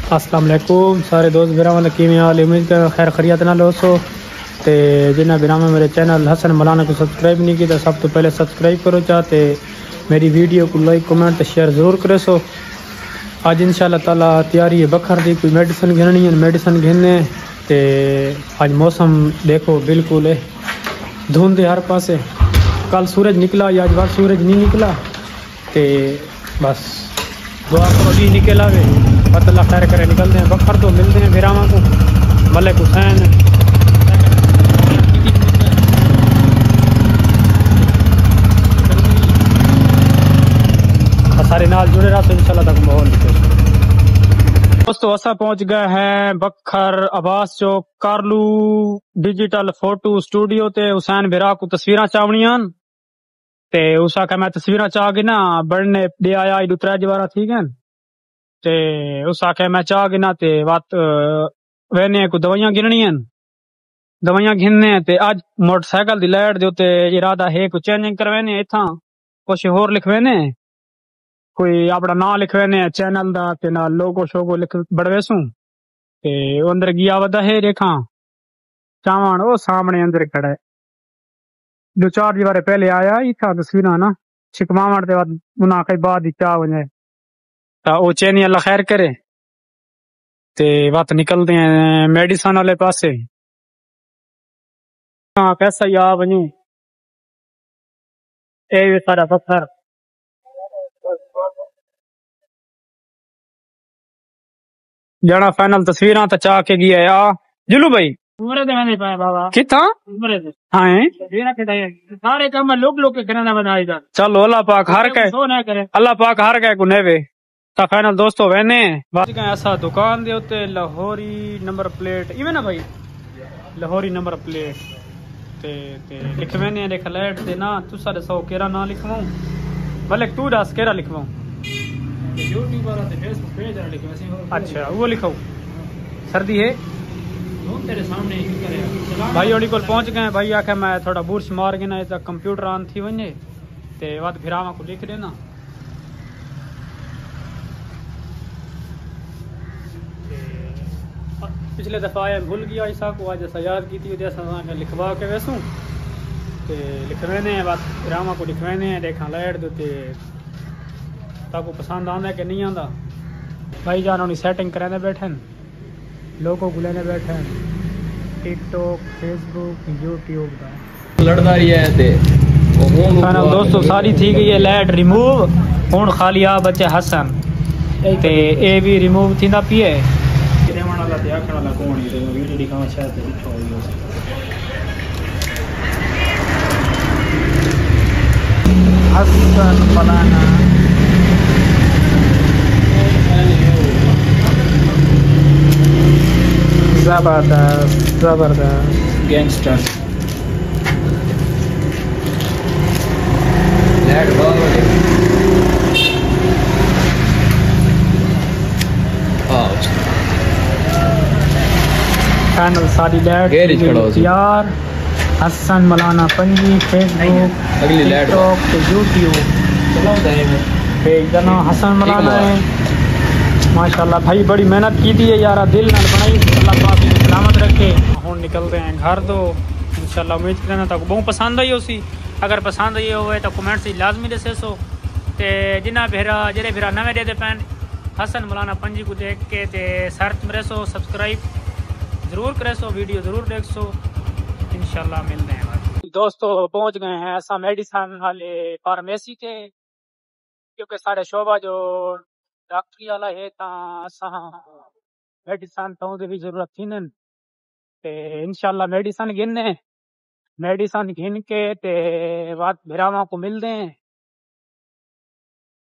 अस्सलाम वालेकुम सारे दोस्त बिराम किमें हाल उम्मीद कर खैर खैरियत ना लो सो ते जिन्हें बिराम मेरे चैनल हसन मौलाना को सब्सक्राइब नहीं किया सब तो पहले सब्सक्राइब करो चाहते मेरी वीडियो को लाइक कमेंट शेयर ज़रूर करे सो। आज इंशाल्लाह ताला तैयारी है बखर दी कोई मेडिसिन घिननी है मेडिसिन घिनने ते आज मौसम देखो बिल्कुल है धुंध हर पासे। कल सूरज निकला आज बार सूरज नहीं निकला ते बस दुआ करो भी निकल आवे अल्लाह खैर करे निकलते हैं बखर तो मिलते हैं बिरामा को मलिक हुसैन सारे नाल जुड़े रहा तो इंशाल्लाह तक माहौल दोस्तों असा पहुंच गए हैं बखर अब्बास चौक कारलू डिजिटल फोटो स्टूडियो ते हुसैन बिरा को तस्वीर चावनियां ते उस आखे मैं तस्वीर चाह गिना बढ़ने दे आया दूसरा जवारा ठीक है ते उस आखे मैं चाह गिना ते बात वेने को दवाइयां गिननियां दवाइयां गिनने ते आज मोटरसाइकिल दी लाइट दे ते इरादा है को चेंजिंग करवाने इथा कुछ होर लिखवाने कोई अपना नाम लिखवाने चैनल दा ते ना लोगो शोगो लिख बड़वेसू ते अंदर गया वदा है रेखा चावण ओ सामने अंदर खड़ा है दो चार दीवारे पहले आया इथा तस्वीर ना छिकमावण दे बाद उना के बाद ही चा वने ता ओ चैनी अल्लाह खैर करे ते बात निकलते हैं मेडिसिन वाले पासे। हाँ कैसा ही आ वने ए सारा पत्थर जाना फाइनल तस्वीर तो चाह के गया या जुलू भाई उम्र दे मैंने पाया बाबा किथा उम्र दे हां जेना के सारे काम लोग के करना बनाई दा चलो अल्लाह पाक हर के सो ना करे अल्लाह पाक हर के गुनेवे ता फाइनल दोस्तों वेने बात के ऐसा दुकान दे उते लाहौरी नंबर प्लेट इवे ना भाई लाहौरी नंबर प्लेट ते लिखवेने लिख लेट दे ना तू सारे 100 केरा ना लिखवाऊं भले तू दस केरा लिखवाऊं यूट्यूब वाला ते फेसबुक पेज वाला लिखवा सी अच्छा वो लिखाओ सर्दी है तेरे सामने ही करे भाई ओडी कोल पहुंच गए भाई आखे मैं थोड़ा बुर्श मार के ना इधर कंप्यूटर ऑन थी वने ते बाद फिरावा को लिख देना पिछले दफा आया भूल गया ऐसा को आज ऐसा याद की थी जैसा लिखवा के वैसू ते लिखवाने बाद फिरावा को लिखवाने देखा लाइट देते ताको पसंद आंदा कि नहीं आंदा भाई जान उन्हें सेटिंग कराने बैठे लोगों को लेने बैठे टिकटॉक फेसबुक यूट्यूब का लड़दारी है ते दोस्तों सारी थी गई है लाइट रिमूव हुन खाली आ बच्चे हसन ते ए भी रिमूव थींदा पिए देवण वाला ते आखण वाला कोण है वीडियो दिखावा शायद दिखो हसन फलाना जबरदस्त जबरदस्त गैंगस्टर लैड वाले चैनल सारी लैड यार हसन मौलाना पंजी फेसबुक अगली लैड टिकटॉक यूट्यूब पेज का नाम हसन मौलाना है माशाल्लाह भाई बड़ी मेहनत की थी यार दिल न बनाई अल्लाह पाक सलामत रखे हुन निकलते हैं घर तो इंशाल्लाह उम्मीद करना तक बहुत पसंद आई उसी अगर पसंद आई हो तो कमेंट से लाजमी दसे सो ते जिन्ना भेरा जेरे भेरा नवे दे पैन हसन मौलाना पंजी को देख के ते सर्च में सो सब्सक्राइब जरूर करे सो वीडियो जरूर देख सो इंशाल्लाह मिलते हैं दोस्तों पहुंच गए हैं ऐसा मेडिसिन वाले फार्मेसी के क्योंकि साढ़े शोभा जो डॉक्टरी वाला है मेडिसिन तो भी जरूरत थी न ते इंशाल्लाह मेडिसिन गिन के ते बात भिरावा को मिल दे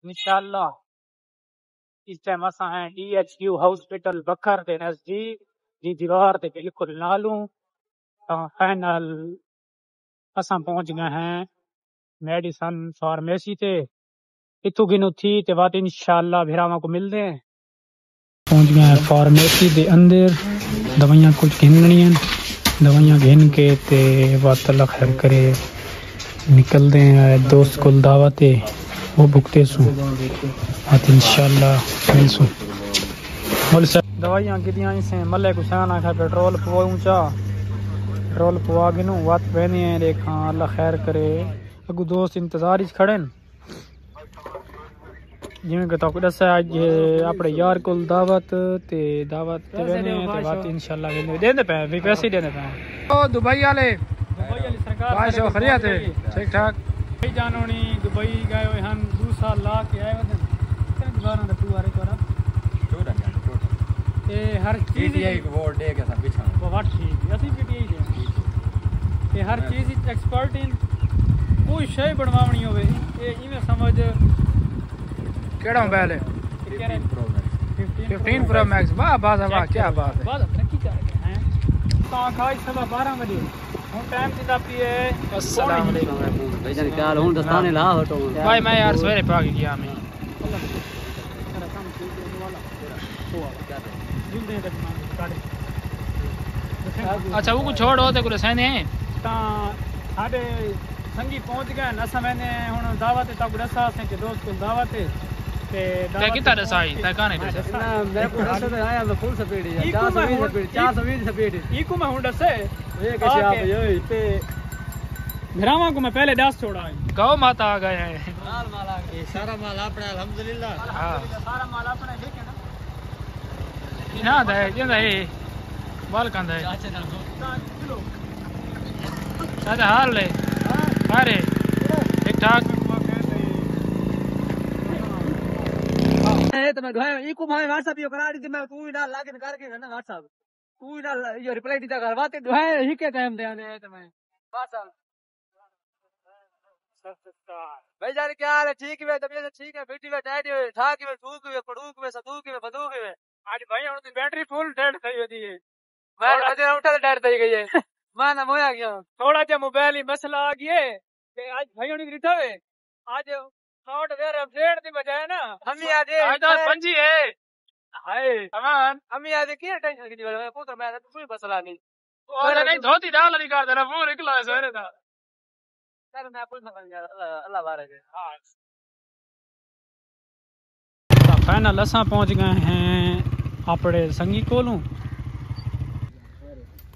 इंशाल्लाह। इस टाइम असा है DHQ हॉस्पिटल बखर दे नजदीक जी दीवार ते बिल्कुल नालू फाइनल असा पहुंच गए हैं मेडिसिन फार्मेसी ते इतु गिनो थी ते बात इंशाल्लाह भिरावा को मिलते हैं पहुंच गए फार्मेसी दे अंदर दवाइयां कुछ गिननी है दवाइयां गिन के ते बात अल्लाह खैर करे निकलते हैं दोस्त को दावत है वो भुगते सू इंशाल्लाह मिलसू। दवाइयाँ कितियां इसे मल्ले को शान आखा पेट्रोल पवाऊं चा पेट्रोल पवा गिनू वात पहनी है देखा अल्लाह खैर करे अगू दोस्त इंतजार ही खड़े जिवें कि तक दसा अज अपने यार को दावत ते वेने ते बात इंशाल्लाह देंदे पे भी पैसे देंदे पे ओ दुबई वाले सरकार भाई सो खरिया थे ठीक ठाक भाई जानोनी दुबई गए हुए हन 2 साल ला के आए वदन कितने बार ना तू आरे कोरा ए हर चीज पीटीआई को वोट दे के सब बिछा बहुत ठीक असली पीटीआई दे ए हर चीज इच एक्सपर्ट इन कोई शय बनवावनी होवे ए इमे समझ केड़ा मोबाइल है 15 प्रो मैक्स वाह वाह क्या बात है बात तरक्की कर रहे हैं तो खाई सवा 12 बजे हम टाइम दिता पिए अस्सलाम वालेकुम भाई जान क्या हाल हूं दस्ताने ला हटो भाई मैं यार सवेरे पा के गया मैं अच्छा वो कुछ छोड़ होते कुछ सहने ता साडे संगी पहुंच गए नसा मैंने हुन दावत तक दसा से के दोस्त को दावत ते कितना दसाई ता काने दसा ना मेरे को दसा तो आया मैं फुल स्पीड है 420 स्पीड इको में हुन दसे ये कैसे आप ये ते घरावा को मैं पहले 10 छोड़ा गौ माता आ गए हैं माल आ गए सारा माल अपना अल्हम्दुलिल्लाह हां सारा माल अपना देखे ना ना दे ये दे बाल कंद है अच्छा हाल ले अरे ठीक ठाक तो मैं ढोए इको भाई व्हाट्सएप यो करा दी थी मैं तू ही ना लागिन करके ना व्हाट्सएप तू ही ना यो रिप्लाई दीता करवाते ढोए ही के टाइम दे आने तो मैं व्हाट्सएप भाई जान क्या हाल है ठीक है तबीयत ठीक है बेटी में टाइट है ठाक में ठूक में पड़ूक में सदूक में बदूक में आज भाई हुन दी बैटरी फुल डेड થઈ હતી मैं अजे उठा तो डेड થઈ गई है मैं ना मोया गया थोड़ा जा मोबाइल ही मसला आ गया कि आज भाई हुन रिठा है आज सॉफ्टवेयर अपडेट दी बजाय ना हम आज तो पंजी है हाय अमान हम आज की टेंशन की मैं पुत्र मैं कोई मसला नहीं और नहीं धोती डाल नहीं कर देना वो निकला है सवेरे था सर मैं पुल समझ गया अल्लाह बारे हां फाइनल असा पहुंच गए हैं अपने संगी कोलू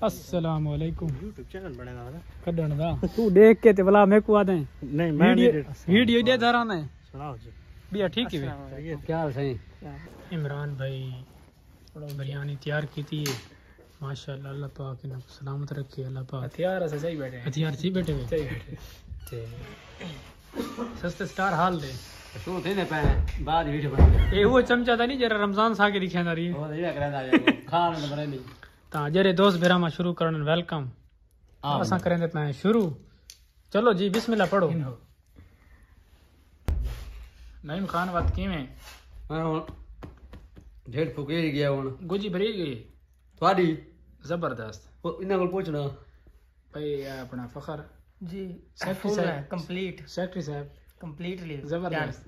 अस्सलाम वालेकुम YouTube चैनल बनेगा ना कदन दा तू देख के ते भला मैं को आ दे नहीं मैं वीडियो दे धरा ने सुनाओ जी बिया ठीक है क्या हाल सही इमरान भाई बिरयानी तैयार की थी माशाल्लाह अल्लाह पाक ने सलामत रखे अल्लाह पाक हथियार से सही बैठे हथियार से बैठे हुए सही बैठे ते सस्ते स्टार हाल दे तो थे ने पे बाद वीडियो बना ए वो चमचा था नहीं जरा रमजान सा के दिखांदा रही ओ ये करंदा जाए खान में बने नहीं ता जरे दोस्त बेरा में शुरू करन वेलकम असा करेंदे पे शुरू चलो जी बिस्मिल्लाह पढ़ो नईम खान बात की में ढेर फुके गया हुन गुजी भरी गई ਤੁਹਾਡੀ जबरदस्त इना को पूछना भाई अपना फखर जी सेक्रेटरी साहब कंप्लीट सेक्रेटरी साहब कंप्लीटली जबरदस्त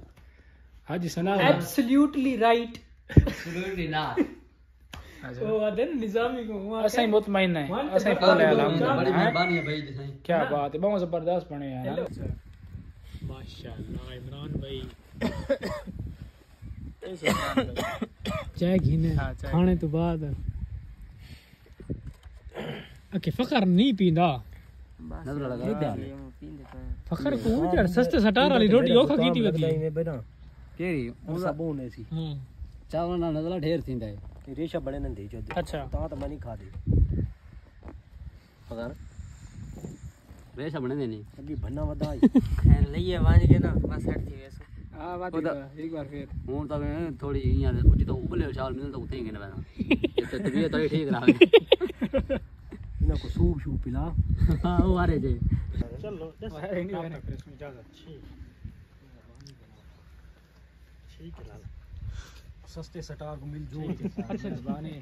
हाजी सना एब्सोल्युटली राइट एब्सोल्युटली नॉट ओ अदन निजामी को ऐसा ही मुतमईन है ऐसा ही फुल है बड़ी मेहरबानी है भाई जी क्या बात है बहुत जबरदस्त बने यार माशाल्लाह इमरान भाई चाय घीने खाने तो बाद ओके फखर नहीं पींदा फखर को यार सस्ते सटार वाली रोटी ओखा कीती होती है केरी उन साबुन ऐसी चावल ना नजला ढेर थींदा है रेशा बड़े न दे जो अच्छा ता तो मनी खा दे फखर रेशा बने देनी अभी भन्ना वदाई लइए वाज के ना बस हट थी वैसे हां बात एक बार फिर हूं तो थोड़ी यहां उठी तो उबले चावल मिल तो उठे के ना तो तबीयत तो ठीक रहा इना को सूप शूप पिला हां वो आ रहे थे चलो नहीं है फिर इसमें इजाजत ठीक है लाल सस्ते सटार को मिल जो मेहरबानी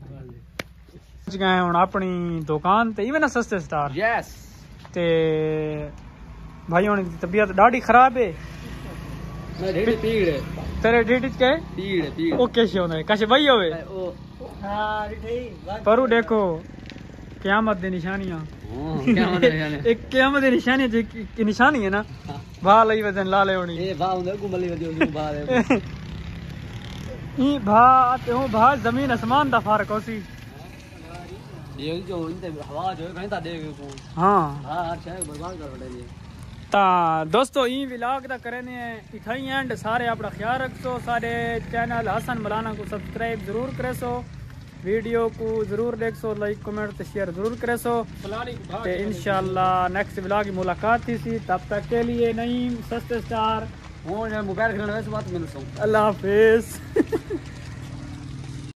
पहुंच गए हुन अपनी दुकान ते इवन सस्ते स्टार यस ते भाई हुन तबीयत डाडी खराब है मैं ढेडी पीड़ है तेरे ढेडी के पीड़ ओ कैसे होना है कैसे भाई होवे ओ हां ढेडी परू देखो क़यामत दी निशानियां क़यामत दी निशानी एक क़यामत दी निशानी की निशानी है ना भा लई वजन ला ले होनी ए भा उंदे गुमली वदी बा ई भा ते हूं भा जमीन आसमान दा फर्क होसी ये जो इनते हवा जो कहीं ता देख को हां हां शायद बर्बाद कर रहे ये ता दोस्तों ई व्लॉग दा करने इथाई एंड सारे अपना ख्याल रखो सारे चैनल हसन मलाना को सब्सक्राइब जरूर करेसो वीडियो को जरूर देखो लाइक कमेंट ते शेयर जरूर करेसो ते इंशाल्लाह नेक्स्ट व्लॉग की मुलाकात थी सी तब तक के लिए नईम सस्ते स्टार मोबाइल खेलने वैसे बात मिलता हूं अल्लाह हाफिज